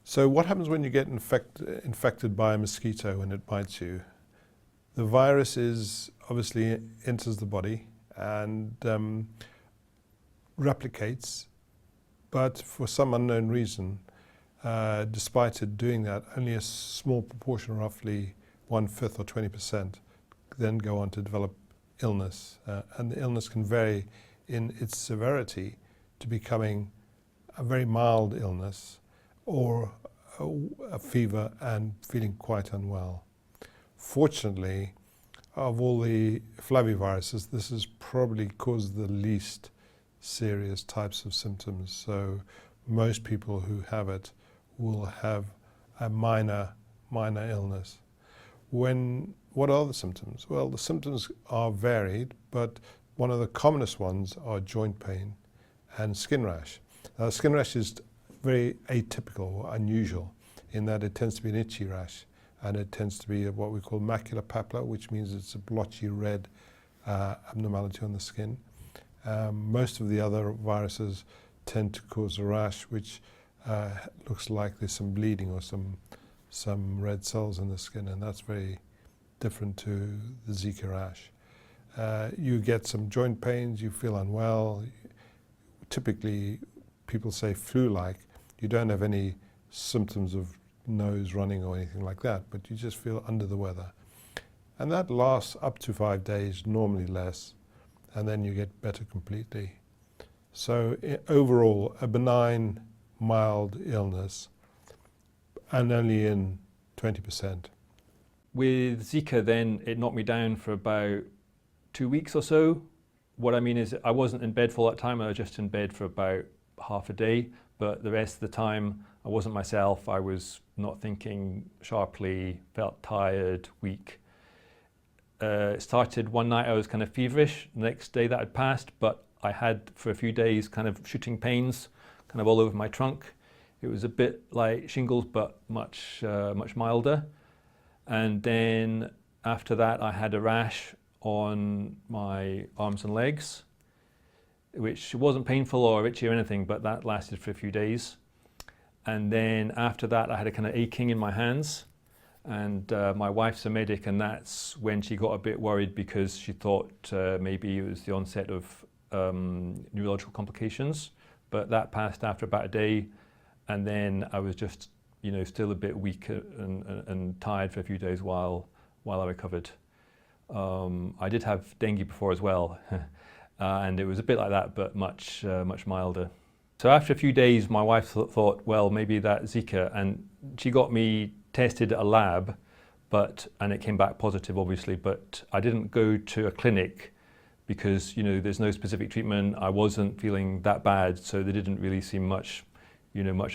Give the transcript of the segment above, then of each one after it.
So what happens when you get infected by a mosquito when it bites you? The virus obviously enters the body and replicates, but for some unknown reason, despite it doing that, only a small proportion, roughly 1/5 or 20%, then go on to develop illness. And the illness can vary in its severity to becoming a very mild illness or a fever and feeling quite unwell. Fortunately, of all the flaviviruses, this has probably caused the least serious types of symptoms. So most people who have it will have a minor illness. What are the symptoms? Well, the symptoms are varied, but one of the commonest ones are joint pain and skin rash. Now, skin rash is very atypical or unusual in that it tends to be an itchy rash, and it tends to be what we call macular papilla, which means it's a blotchy red abnormality on the skin. Most of the other viruses tend to cause a rash which looks like there's some bleeding or some red cells in the skin, and that's very different to the Zika rash. You get some joint pains, you feel unwell. Typically, people say flu-like. You don't have any symptoms of nose running or anything like that, but you just feel under the weather. And that lasts up to 5 days, normally less, and then you get better completely. So overall, a benign, mild illness, and only in 20%. With Zika then, it knocked me down for about 2 weeks or so. What I mean is I wasn't in bed for all that time, I was just in bed for about half a day, but the rest of the time I wasn't myself, I was not thinking sharply, felt tired, weak. It started one night, I was kind of feverish, the next day that had passed, but I had for a few days kind of shooting pains, kind of all over my trunk. It was a bit like shingles, but much milder. And then after that, I had a rash on my arms and legs, which wasn't painful or itchy or anything, but that lasted for a few days. And then after that, I had a kind of aching in my hands. And my wife's a medic, and that's when she got a bit worried because she thought maybe it was the onset of neurological complications. But that passed after about a day, and then I was just, still a bit weak and tired for a few days while I recovered. I did have dengue before as well, and it was a bit like that, but much milder. So after a few days, my wife thought, well, maybe that's Zika, and she got me tested at a lab, and it came back positive, obviously, but I didn't go to a clinic because, there's no specific treatment. I wasn't feeling that bad, so there didn't really seem much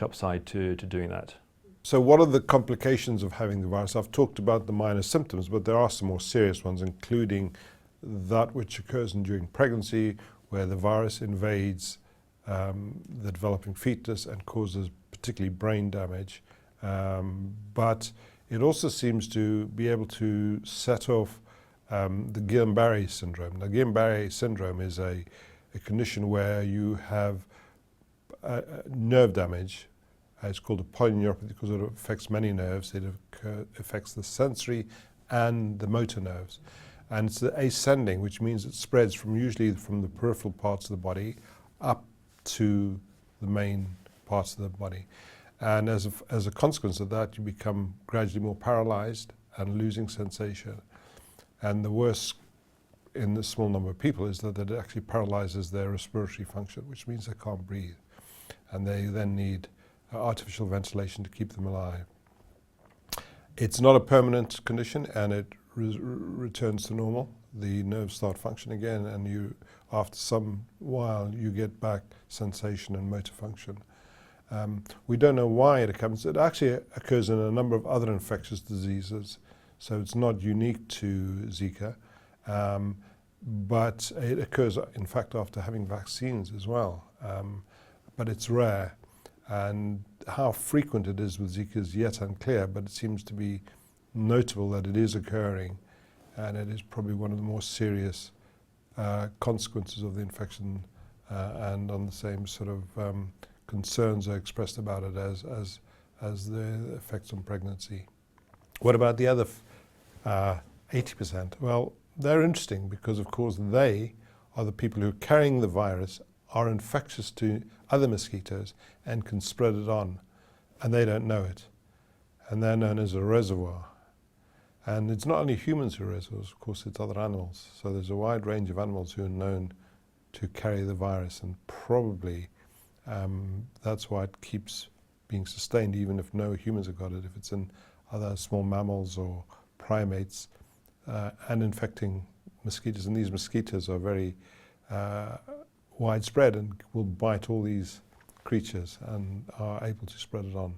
upside to doing that. So what are the complications of having the virus? I've talked about the minor symptoms, but there are some more serious ones, including that which occurs during pregnancy, where the virus invades the developing fetus and causes particularly brain damage. But it also seems to be able to set off the Guillain-Barré syndrome. Now, Guillain-Barré syndrome is a condition where you have nerve damage. It's called a polyneuropathy because it affects many nerves. It affects the sensory and the motor nerves. And it's ascending, which means it spreads usually from the peripheral parts of the body up to the main parts of the body. And as a consequence of that, you become gradually more paralyzed and losing sensation. And the worst in the small number of people is that it actually paralyzes their respiratory function, which means they can't breathe. And they then need artificial ventilation to keep them alive. It's not a permanent condition, and it returns to normal. The nerves start functioning again, and after some while, you get back sensation and motor function. We don't know why it occurs. It actually occurs in a number of other infectious diseases, so it's not unique to Zika, but it occurs, in fact, after having vaccines as well. But it's rare, and how frequent it is with Zika is yet unclear, but it seems to be notable that it is occurring, and it is probably one of the more serious consequences of the infection, and on the same sort of concerns are expressed about it as as the effects on pregnancy. What about the other 80%? Well, they're interesting because, of course, they are the people who are carrying the virus, are infectious to other mosquitoes and can spread it on, and they don't know it. And they're known as a reservoir. And it's not only humans who are reservoirs, of course, it's other animals. So there's a wide range of animals who are known to carry the virus, and probably that's why it keeps being sustained, even if no humans have got it. If it's in other small mammals or primates and infecting mosquitoes, and these mosquitoes are very widespread and will bite all these creatures and are able to spread it on.